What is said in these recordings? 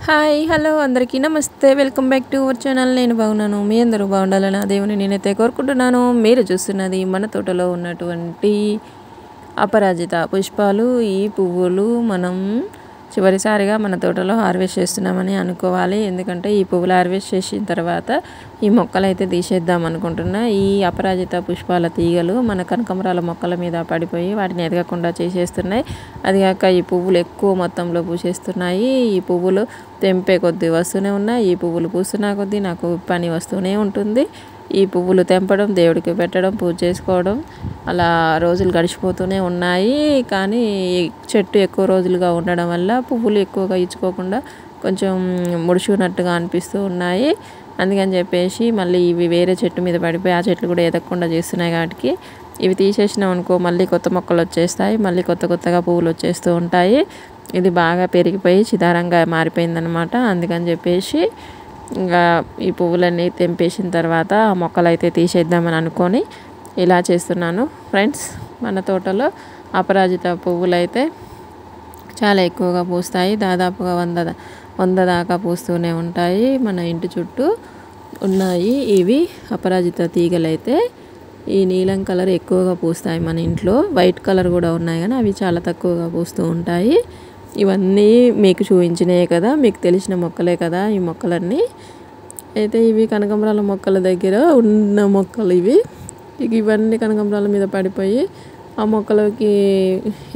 Hi hello అందరికీ నమస్తే welcome back to our channel. నేను బాగున్నాను, మీ అందరూ బాగుండాలని ఆ దేవుని నేనైతే కోరుకుంటున్నాను. మీరు చూస్తున్నది మన తోటలో ఉన్నటువంటి అపరాజిత పుష్పాలు. ఈ పువ్వులు మనం చివరిసారిగా మన తోటలో హార్వెస్ట్ చేస్తున్నామని అనుకోవాలి. ఎందుకంటే ఈ పువ్వులు హార్వెస్ట్ చేసిన తర్వాత ఈ మొక్కలు అయితే తీసేద్దాం అనుకుంటున్నా. ఈ అపరాజిత పుష్పాల తీగలు మన కనకాంబరాల మొక్కల మీద పడిపోయి వాటిని ఎదగకుండా చేసేస్తున్నాయి. అదిగాక ఈ పువ్వులు ఎక్కువ మొత్తంలో పూసేస్తున్నాయి. ఈ పువ్వులు తెంపే కొద్దీ వస్తూనే ఉన్నాయి. ఈ పువ్వులు పూస్తున్న కొద్దీ నాకు పని వస్తూనే ఉంటుంది. ఈ పువ్వులు తెంపడం, దేవుడికి పెట్టడం, పూజ చేసుకోవడం, అలా రోజులు గడిచిపోతూనే ఉన్నాయి. కానీ చెట్టు ఎక్కువ రోజులుగా ఉండడం వల్ల పువ్వులు ఎక్కువగా ఇచ్చుకోకుండా కొంచెం ముడుచుకున్నట్టుగా అనిపిస్తూ ఉన్నాయి. అందుకని చెప్పేసి మళ్ళీ ఇవి వేరే చెట్టు మీద పడిపోయి ఆ చెట్లు కూడా ఎదగకుండా చేస్తున్నాయి. కాబట్టి ఇవి తీసేసినాం అనుకో మళ్ళీ కొత్త మొక్కలు వచ్చేస్తాయి, మళ్ళీ కొత్తగా పువ్వులు వచ్చేస్తూ ఉంటాయి. ఇది బాగా పెరిగిపోయి చిదారంగా మారిపోయిందనమాట. అందుకని చెప్పేసి ఇంకా ఈ పువ్వులన్నీ తెంపేసిన తర్వాత ఆ మొక్కలు అయితే తీసేద్దామని అనుకొని ఇలా చేస్తున్నాను ఫ్రెండ్స్. మన తోటలో అపరాజిత పువ్వులు అయితే చాలా ఎక్కువగా పూస్తాయి. దాదాపుగా 100 దాకా పూస్తూనే ఉంటాయి. మన ఇంటి చుట్టూ ఉన్నాయి ఇవి అపరాజిత తీగలు. అయితే ఈ నీలం కలర్ ఎక్కువగా పూస్తాయి మన ఇంట్లో. వైట్ కలర్ కూడా ఉన్నాయి కానీ అవి చాలా తక్కువగా పూస్తూ ఉంటాయి. ఇవన్నీ మీకు చూపించినాయి కదా, మీకు తెలిసిన మొక్కలే కదా ఈ మొక్కలన్నీ. అయితే ఇవి కనకాంబరాల మొక్కల దగ్గర ఉన్న మొక్కలు ఇవి. ఇవన్నీ కనకాంబరాల మీద పడిపోయి ఆ మొక్కలకి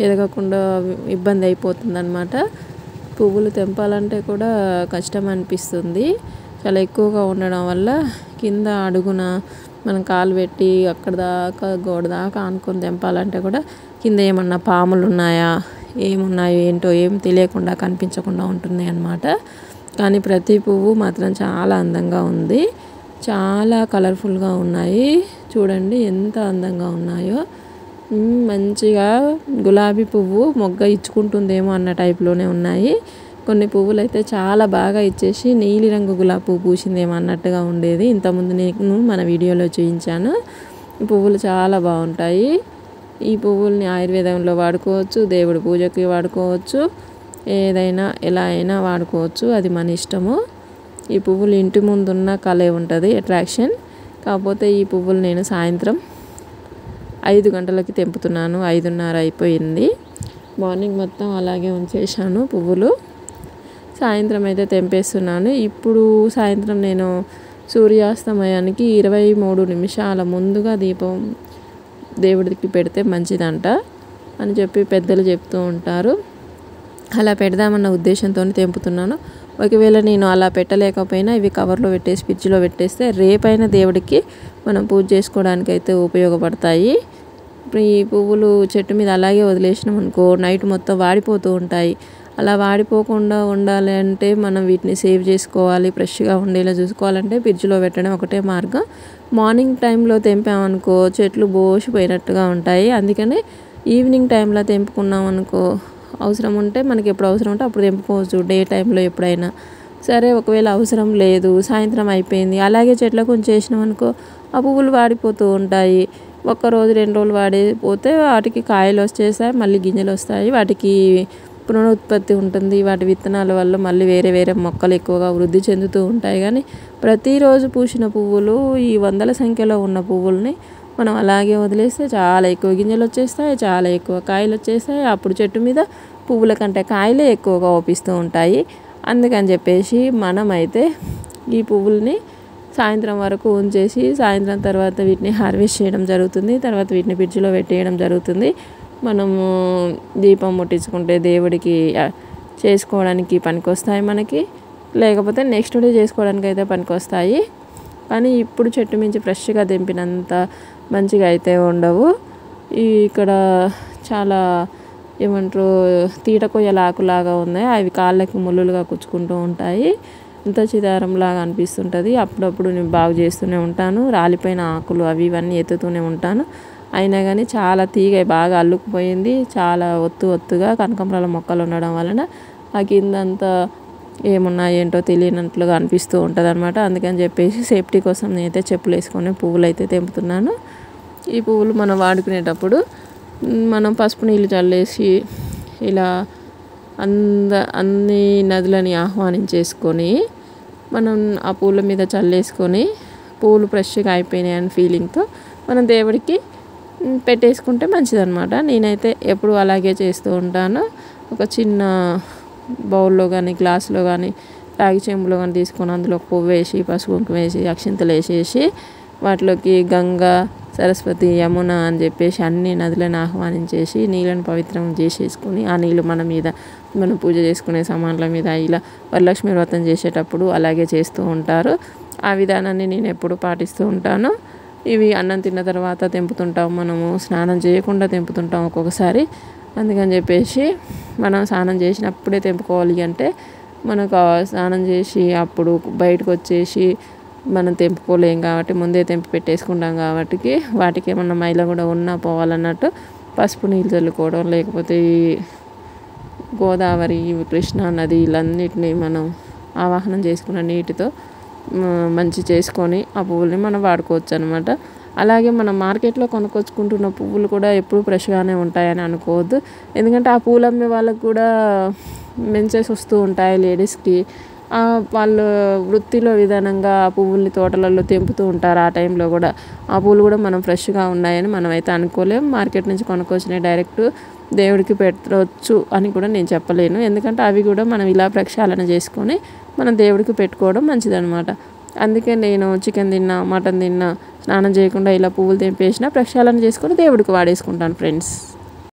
ఎదగకుండా ఇబ్బంది అయిపోతుంది అన్నమాట. పువ్వులు తెంపాలంటే కూడా కష్టం అనిపిస్తుంది. చాలా ఎక్కువగా ఉండడం వల్ల కింద అడుగున మనం కాలు పెట్టి అక్కడ దాకా గోడ దాకా ఆనుకొని తెంపాలంటే కూడా కింద ఏమన్నా పాములు ఉన్నాయా, ఏమున్నాయో ఏంటో ఏం తెలియకుండా కనిపించకుండా ఉంటుంది అన్నమాట. కానీ ప్రతి పువ్వు మాత్రం చాలా అందంగా ఉంది. చాలా కలర్ఫుల్గా ఉన్నాయి. చూడండి ఎంత అందంగా ఉన్నాయో. మంచిగా గులాబీ పువ్వు మొగ్గ ఇచ్చుకుంటుందేమో అన్న టైప్లోనే ఉన్నాయి. కొన్ని పువ్వులు అయితే చాలా బాగా ఇచ్చేసి నీలిరంగు గులాబీ పువ్వు పూసిందేమో అన్నట్టుగా ఉండేది. ఇంతకుముందు నేను మన వీడియోలో చూపించాను. ఈ పువ్వులు చాలా బాగుంటాయి. ఈ పువ్వుల్ని ఆయుర్వేదంలో వాడుకోవచ్చు, దేవుడి పూజకి వాడుకోవచ్చు, ఏదైనా ఎలా అయినా వాడుకోవచ్చు, అది మన ఇష్టము. ఈ పువ్వులు ఇంటి ముందున్న కలే ఉంటుంది అట్రాక్షన్. కాకపోతే ఈ పువ్వులు నేను సాయంత్రం 5 గంటలకి తెంపుతున్నాను. 5:30 అయిపోయింది. మార్నింగ్ మొత్తం అలాగే ఉంచేసాను పువ్వులు. సాయంత్రం అయితే తెంపేస్తున్నాను. ఇప్పుడు సాయంత్రం నేను సూర్యాస్తమయానికి 23 నిమిషాల ముందుగా దీపం దేవుడికి పెడితే మంచిదంట అని చెప్పి పెద్దలు చెప్తూ ఉంటారు. అలా పెడదామన్న ఉద్దేశంతో తెంపుతున్నాను. ఒకవేళ నేను అలా పెట్టలేకపోయినా ఇవి కవర్లో పెట్టేసి ఫ్రిడ్జ్లో పెట్టేస్తే రేపైనా దేవుడికి మనం పూజ చేసుకోవడానికి అయితే ఉపయోగపడతాయి. ఇప్పుడు ఈ పువ్వులు చెట్టు మీద అలాగే వదిలేసినాం అనుకో నైట్ మొత్తం వాడిపోతూ ఉంటాయి. అలా వాడిపోకుండా ఉండాలి అంటే మనం వీటిని సేవ్ చేసుకోవాలి, ఫ్రెష్గా ఉండేలా చూసుకోవాలంటే ఫ్రిడ్జ్లో పెట్టడం ఒకటే మార్గం. మార్నింగ్ టైంలో తెంపామనుకో చెట్లు బోసిపోయినట్టుగా ఉంటాయి. అందుకని ఈవినింగ్ టైంలో తెంపుకున్నాం అనుకో అవసరం ఉంటే మనకి ఎప్పుడు అవసరం ఉంటే అప్పుడు తెంపుకోవచ్చు, డే టైంలో ఎప్పుడైనా సరే. ఒకవేళ అవసరం లేదు, సాయంత్రం అయిపోయింది, అలాగే చెట్లకు ఉంచేసినాం అనుకో ఆ పువ్వులు వాడిపోతూ ఉంటాయి. 1 రోజు 2 రోజులు వాడిపోతే వాటికి కాయలు వచ్చేస్తాయి, మళ్ళీ గింజలు వస్తాయి, వాటికి పునరుత్పత్తి ఉంటుంది. వాటి విత్తనాల వల్ల మళ్ళీ వేరే మొక్కలు ఎక్కువగా వృద్ధి చెందుతూ ఉంటాయి. కానీ ప్రతిరోజు పూసిన పువ్వులు, ఈ 100ల సంఖ్యలో ఉన్న పువ్వుల్ని మనం అలాగే వదిలేస్తే చాలా ఎక్కువ గింజలు వచ్చేస్తాయి, చాలా ఎక్కువ కాయలు వచ్చేస్తాయి. అప్పుడు చెట్టు మీద పువ్వుల కంటే కాయలే ఎక్కువగా ఓపిస్తూ ఉంటాయి. అందుకని చెప్పేసి మనమైతే ఈ పువ్వుల్ని సాయంత్రం వరకు ఉంచేసి సాయంత్రం తర్వాత వీటిని హార్వెస్ట్ చేయడం జరుగుతుంది. తర్వాత వీటిని ఫ్రిడ్జ్లో పెట్టేయడం జరుగుతుంది. మనము దీపం ముట్టించుకుంటే దేవుడికి చేసుకోవడానికి పనికొస్తాయి మనకి, లేకపోతే నెక్స్ట్ డే చేసుకోవడానికి అయితే పనికొస్తాయి. కానీ ఇప్పుడు చెట్టు మించి ఫ్రెష్గా తెంపినంత మంచిగా అయితే ఉండవు. ఇక్కడ చాలా ఏమంటారు తీటకొయ్యల ఆకులాగా ఉన్నాయి. అవి కాళ్ళకి ముళ్ళులుగా కుచ్చుకుంటూ ఉంటాయి. ఇంత చిదారంలాగా అనిపిస్తుంటుంది. అప్పుడప్పుడు నేను బాగు చేస్తూనే ఉంటాను. రాలిపోయిన ఆకులు అవి ఇవన్నీ ఎత్తుతూనే ఉంటాను. అయినా కానీ చాలా తీగ బాగా అల్లుకుపోయింది. చాలా ఒత్తుగా కనకాంబరాల మొక్కలు ఉండడం వలన ఆ కిందంతా ఏమున్నా ఏంటో తెలియనట్లుగా అనిపిస్తూ ఉంటుంది అనమాట. అందుకని చెప్పేసి సేఫ్టీ కోసం నేనైతే చెప్పులు వేసుకొని పువ్వులు అయితే తెంపుతున్నాను. ఈ పువ్వులు మనం వాడుకునేటప్పుడు మనం పసుపు నీళ్ళు చల్లేసి ఇలా అన్ని నదులని ఆహ్వానించేసుకొని మనం ఆ పూల మీద చల్లేసుకొని పూలు ఫ్రెష్గా అయిపోయినాయి అని ఫీలింగ్తో మనం దేవుడికి పెట్టేసుకుంటే మంచిదన్నమాట. నేనైతే ఎప్పుడు అలాగే చేస్తూ ఉంటాను. ఒక చిన్న బౌల్లో కానీ గ్లాసులో కానీ రాగి చెంబులో కానీ తీసుకొని అందులో పువ్వు వేసి పసుపు కుంకుమ వేసి అక్షింతలు వేసేసి వాటిలోకి గంగా సరస్వతి యమున అని చెప్పేసి అన్ని నదులను ఆహ్వానించేసి నీళ్ళని పవిత్రం చేసేసుకొని ఆ నీళ్ళు మన మీద మనం పూజ చేసుకునే సామాన్ల మీద ఇలా వరలక్ష్మి వ్రతం చేసేటప్పుడు అలాగే చేస్తూ ఉంటారు. ఆ విధానాన్ని నేను ఎప్పుడు పాటిస్తూ ఉంటాను. ఇవి అన్నం తిన్న తర్వాత తెంపుతుంటాం, మనము స్నానం చేయకుండా తెంపుతుంటాం ఒక్కొక్కసారి. అందుకని చెప్పేసి మనం స్నానం చేసినప్పుడే తెంపుకోవాలి. అంటే మనకు స్నానం చేసి అప్పుడు బయటకు వచ్చేసి మనం తెంపుకోలేం కాబట్టి ముందే తెంపి పెట్టేసుకుంటాం కాబట్టి వాటికి ఏమన్నా మైల కూడా ఉన్నా పోవాలన్నట్టు పసుపు నీళ్ళు చల్లుకోవడం, లేకపోతే ఈ గోదావరి కృష్ణా నది ఇలాన్నిటిని మనం ఆవాహనం చేసుకున్న నీటితో మంచి చేసుకొని ఆ పువ్వుల్ని మనం వాడుకోవచ్చు అనమాట. అలాగే మనం మార్కెట్లో కొనుక్కొచ్చుకుంటున్న పువ్వులు కూడా ఎప్పుడు ఫ్రెష్గానే ఉంటాయని అనుకోవద్దు. ఎందుకంటే ఆ పూలు అమ్మే వాళ్ళకు కూడా మెన్సెస్ వస్తూ ఉంటాయి లేడీస్కి. వాళ్ళు వృత్తిలో విధానంగా ఆ పువ్వుల్ని తోటలలో తెంపుతూ ఉంటారు. ఆ టైంలో కూడా ఆ పూలు కూడా మనం ఫ్రెష్గా ఉన్నాయని మనం అయితే అనుకోలేం. మార్కెట్ నుంచి కొనుక్కొచ్చినవి డైరెక్ట్ దేవుడికి పెట్టవచ్చు అని కూడా నేను చెప్పలేను. ఎందుకంటే అవి కూడా మనం ఇలా ప్రక్షాళన చేసుకొని మనం దేవుడికి పెట్టుకోవడం మంచిదన్నమాట. అందుకే నేను చికెన్ తిన్నా, మటన్ తిన్నా స్నానం చేయకుండా ఇలా పువ్వులు తెంపేసినా ప్రక్షాళన చేసుకొని దేవుడికి వాడేసుకుంటాను ఫ్రెండ్స్.